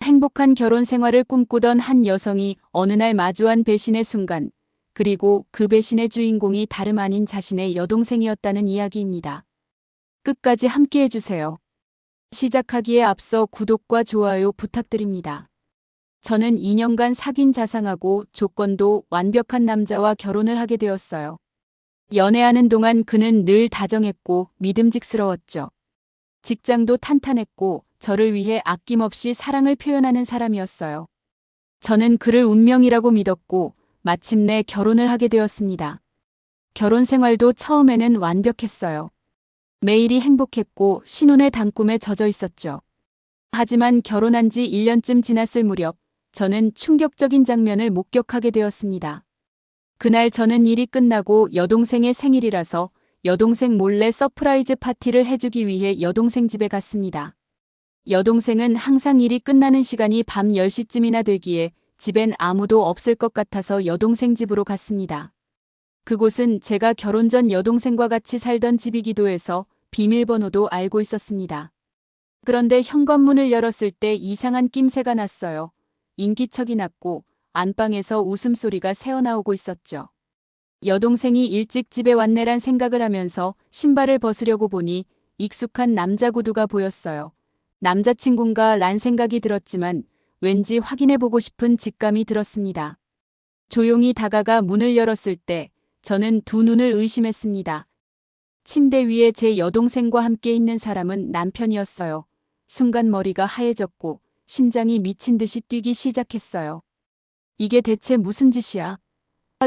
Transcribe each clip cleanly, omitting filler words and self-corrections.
행복한 결혼 생활을 꿈꾸던 한 여성이 어느 날 마주한 배신의 순간, 그리고 그 배신의 주인공이 다름 아닌 자신의 여동생이었다는 이야기입니다. 끝까지 함께 해주세요. 시작하기에 앞서 구독과 좋아요 부탁드립니다. 저는 2년간 사귄 자상하고 조건도 완벽한 남자와 결혼을 하게 되었어요. 연애하는 동안 그는 늘 다정했고 믿음직스러웠죠. 직장도 탄탄했고 저를 위해 아낌없이 사랑을 표현하는 사람이었어요. 저는 그를 운명이라고 믿었고 마침내 결혼을 하게 되었습니다. 결혼 생활도 처음에는 완벽했어요. 매일이 행복했고 신혼의 단꿈에 젖어 있었죠. 하지만 결혼한 지 1년쯤 지났을 무렵 저는 충격적인 장면을 목격하게 되었습니다. 그날 저는 일이 끝나고 여동생의 생일이라서 여동생 몰래 서프라이즈 파티를 해주기 위해 여동생 집에 갔습니다. 여동생은 항상 일이 끝나는 시간이 밤 10시쯤이나 되기에 집엔 아무도 없을 것 같아서 여동생 집으로 갔습니다. 그곳은 제가 결혼 전 여동생과 같이 살던 집이기도 해서 비밀번호도 알고 있었습니다. 그런데 현관문을 열었을 때 이상한 낌새가 났어요. 인기척이 났고 안방에서 웃음소리가 새어나오고 있었죠. 여동생이 일찍 집에 왔네란 생각을 하면서 신발을 벗으려고 보니 익숙한 남자 구두가 보였어요. 남자친구인가 란 생각이 들었지만 왠지 확인해보고 싶은 직감이 들었습니다. 조용히 다가가 문을 열었을 때 저는 두 눈을 의심했습니다. 침대 위에 제 여동생과 함께 있는 사람은 남편이었어요. 순간 머리가 하얘졌고 심장이 미친 듯이 뛰기 시작했어요. 이게 대체 무슨 짓이야?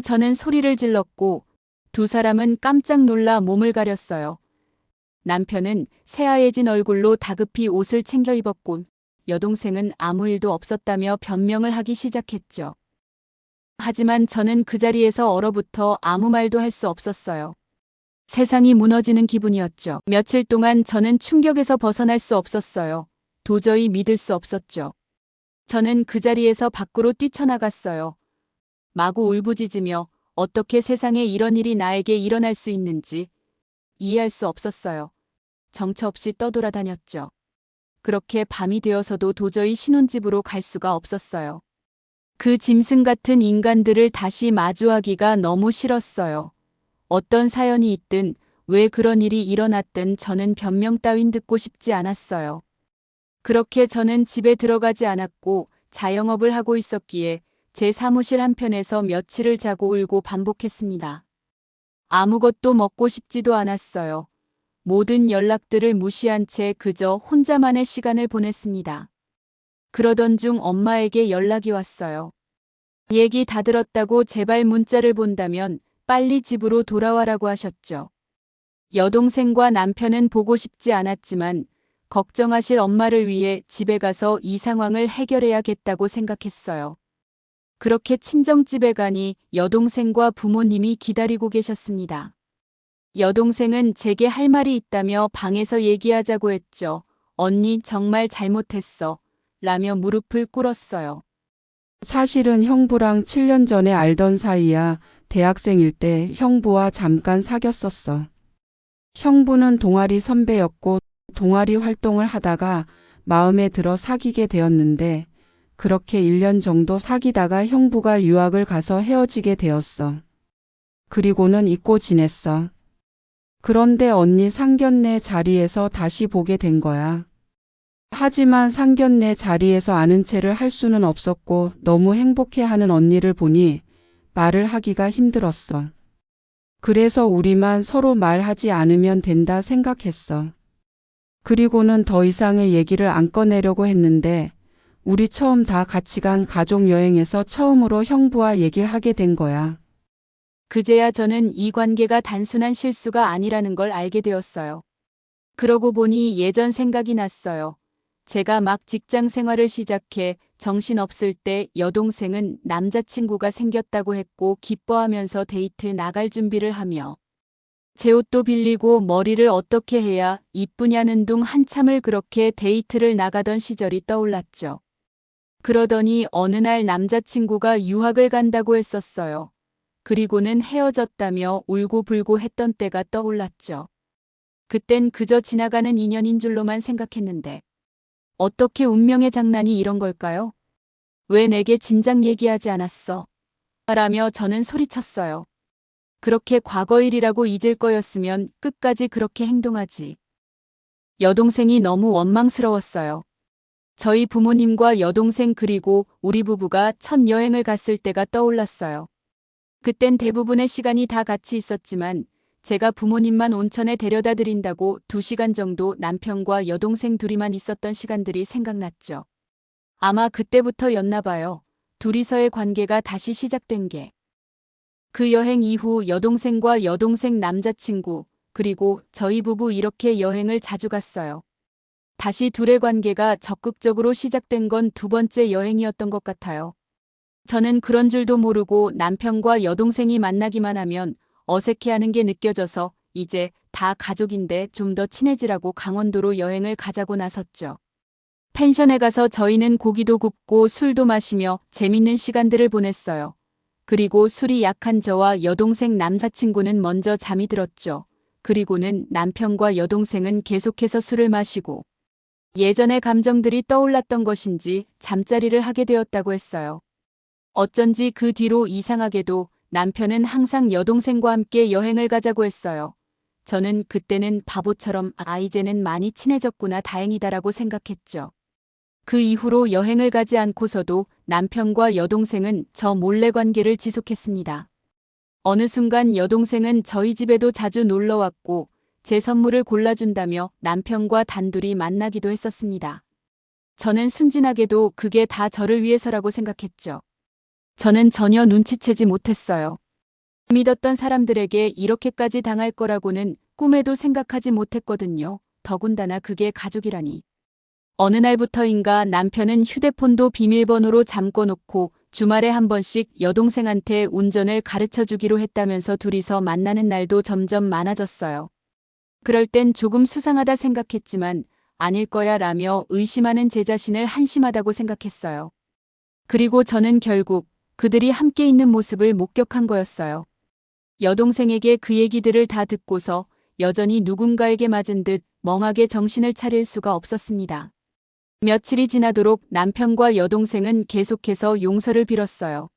저는 소리를 질렀고 두 사람은 깜짝 놀라 몸을 가렸어요. 남편은 새하얘진 얼굴로 다급히 옷을 챙겨 입었고 여동생은 아무 일도 없었다며 변명을 하기 시작했죠. 하지만 저는 그 자리에서 얼어붙어 아무 말도 할 수 없었어요. 세상이 무너지는 기분이었죠. 며칠 동안 저는 충격에서 벗어날 수 없었어요. 도저히 믿을 수 없었죠. 저는 그 자리에서 밖으로 뛰쳐나갔어요. 마구 울부짖으며 어떻게 세상에 이런 일이 나에게 일어날 수 있는지 이해할 수 없었어요. 정처 없이 떠돌아다녔죠. 그렇게 밤이 되어서도 도저히 신혼집으로 갈 수가 없었어요. 그 짐승 같은 인간들을 다시 마주하기가 너무 싫었어요. 어떤 사연이 있든 왜 그런 일이 일어났든 저는 변명 따윈 듣고 싶지 않았어요. 그렇게 저는 집에 들어가지 않았고 자영업을 하고 있었기에 제 사무실 한편에서 며칠을 자고 울고 반복했습니다. 아무것도 먹고 싶지도 않았어요. 모든 연락들을 무시한 채 그저 혼자만의 시간을 보냈습니다. 그러던 중 엄마에게 연락이 왔어요. 얘기 다 들었다고 제발 문자를 본다면 빨리 집으로 돌아와라고 하셨죠. 여동생과 남편은 보고 싶지 않았지만 걱정하실 엄마를 위해 집에 가서 이 상황을 해결해야겠다고 생각했어요. 그렇게 친정집에 가니 여동생과 부모님이 기다리고 계셨습니다. 여동생은 제게 할 말이 있다며 방에서 얘기하자고 했죠. 언니 정말 잘못했어. 라며 무릎을 꿇었어요. 사실은 형부랑 7년 전에 알던 사이야. 대학생일 때 형부와 잠깐 사귀었었어. 형부는 동아리 선배였고 동아리 활동을 하다가 마음에 들어 사귀게 되었는데 그렇게 1년 정도 사귀다가 형부가 유학을 가서 헤어지게 되었어. 그리고는 잊고 지냈어. 그런데 언니 상견례 자리에서 다시 보게 된 거야. 하지만 상견례 자리에서 아는 체를 할 수는 없었고 너무 행복해하는 언니를 보니 말을 하기가 힘들었어. 그래서 우리만 서로 말하지 않으면 된다 생각했어. 그리고는 더 이상의 얘기를 안 꺼내려고 했는데 우리 처음 다 같이 간 가족여행에서 처음으로 형부와 얘기를 하게 된 거야. 그제야 저는 이 관계가 단순한 실수가 아니라는 걸 알게 되었어요. 그러고 보니 예전 생각이 났어요. 제가 막 직장 생활을 시작해 정신없을 때 여동생은 남자친구가 생겼다고 했고 기뻐하면서 데이트 나갈 준비를 하며 제 옷도 빌리고 머리를 어떻게 해야 이쁘냐는 둥 한참을 그렇게 데이트를 나가던 시절이 떠올랐죠. 그러더니 어느 날 남자친구가 유학을 간다고 했었어요. 그리고는 헤어졌다며 울고불고 했던 때가 떠올랐죠. 그땐 그저 지나가는 인연인 줄로만 생각했는데 어떻게 운명의 장난이 이런 걸까요? 왜 내게 진작 얘기하지 않았어? 라며 저는 소리쳤어요. 그렇게 과거 일이라고 잊을 거였으면 끝까지 그렇게 행동하지. 여동생이 너무 원망스러웠어요. 저희 부모님과 여동생 그리고 우리 부부가 첫 여행을 갔을 때가 떠올랐어요. 그땐 대부분의 시간이 다 같이 있었지만 제가 부모님만 온천에 데려다 드린다고 2시간 정도 남편과 여동생 둘이만 있었던 시간들이 생각났죠. 아마 그때부터였나 봐요. 둘이서의 관계가 다시 시작된 게. 그 여행 이후 여동생과 여동생 남자친구, 그리고 저희 부부 이렇게 여행을 자주 갔어요. 다시 둘의 관계가 적극적으로 시작된 건 2번째 여행이었던 것 같아요. 저는 그런 줄도 모르고 남편과 여동생이 만나기만 하면 어색해하는 게 느껴져서 이제 다 가족인데 좀 더 친해지라고 강원도로 여행을 가자고 나섰죠. 펜션에 가서 저희는 고기도 굽고 술도 마시며 재밌는 시간들을 보냈어요. 그리고 술이 약한 저와 여동생 남자친구는 먼저 잠이 들었죠. 그리고는 남편과 여동생은 계속해서 술을 마시고 예전의 감정들이 떠올랐던 것인지 잠자리를 하게 되었다고 했어요. 어쩐지 그 뒤로 이상하게도 남편은 항상 여동생과 함께 여행을 가자고 했어요. 저는 그때는 바보처럼 이제는 많이 친해졌구나 다행이다라고 생각했죠. 그 이후로 여행을 가지 않고서도 남편과 여동생은 저 몰래 관계를 지속했습니다. 어느 순간 여동생은 저희 집에도 자주 놀러 왔고 제 선물을 골라준다며 남편과 단둘이 만나기도 했었습니다. 저는 순진하게도 그게 다 저를 위해서라고 생각했죠. 저는 전혀 눈치채지 못했어요. 믿었던 사람들에게 이렇게까지 당할 거라고는 꿈에도 생각하지 못했거든요. 더군다나 그게 가족이라니. 어느 날부터인가 남편은 휴대폰도 비밀번호로 잠궈놓고 주말에 한 번씩 여동생한테 운전을 가르쳐 주기로 했다면서 둘이서 만나는 날도 점점 많아졌어요. 그럴 땐 조금 수상하다 생각했지만 아닐 거야 라며 의심하는 제 자신을 한심하다고 생각했어요. 그리고 저는 결국 그들이 함께 있는 모습을 목격한 거였어요. 여동생에게 그 얘기들을 다 듣고서 여전히 누군가에게 맞은 듯 멍하게 정신을 차릴 수가 없었습니다. 며칠이 지나도록 남편과 여동생은 계속해서 용서를 빌었어요.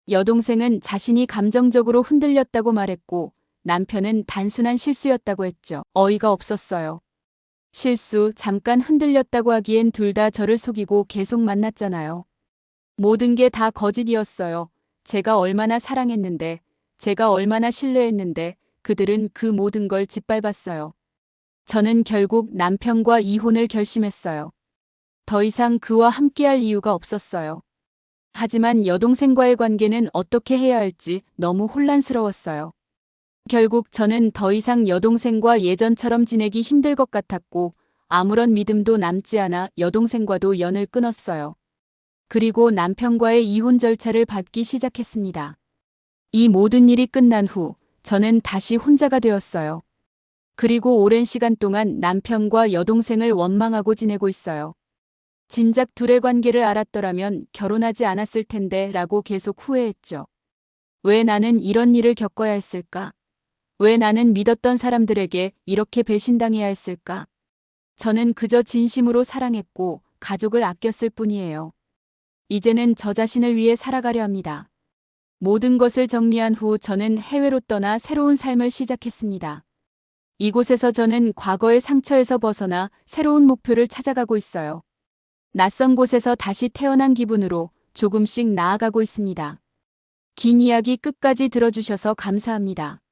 여동생은 자신이 감정적으로 흔들렸다고 말했고 남편은 단순한 실수였다고 했죠. 어이가 없었어요. 실수, 잠깐 흔들렸다고 하기엔 둘 다 저를 속이고 계속 만났잖아요. 모든 게 다 거짓이었어요. 제가 얼마나 사랑했는데, 제가 얼마나 신뢰했는데 그들은 그 모든 걸 짓밟았어요. 저는 결국 남편과 이혼을 결심했어요. 더 이상 그와 함께할 이유가 없었어요. 하지만 여동생과의 관계는 어떻게 해야 할지 너무 혼란스러웠어요. 결국 저는 더 이상 여동생과 예전처럼 지내기 힘들 것 같았고 아무런 믿음도 남지 않아 여동생과도 연을 끊었어요. 그리고 남편과의 이혼 절차를 밟기 시작했습니다. 이 모든 일이 끝난 후 저는 다시 혼자가 되었어요. 그리고 오랜 시간 동안 남편과 여동생을 원망하고 지내고 있어요. 진작 둘의 관계를 알았더라면 결혼하지 않았을 텐데 라고 계속 후회했죠. 왜 나는 이런 일을 겪어야 했을까? 왜 나는 믿었던 사람들에게 이렇게 배신당해야 했을까? 저는 그저 진심으로 사랑했고 가족을 아꼈을 뿐이에요. 이제는 저 자신을 위해 살아가려 합니다. 모든 것을 정리한 후 저는 해외로 떠나 새로운 삶을 시작했습니다. 이곳에서 저는 과거의 상처에서 벗어나 새로운 목표를 찾아가고 있어요. 낯선 곳에서 다시 태어난 기분으로 조금씩 나아가고 있습니다. 긴 이야기 끝까지 들어주셔서 감사합니다.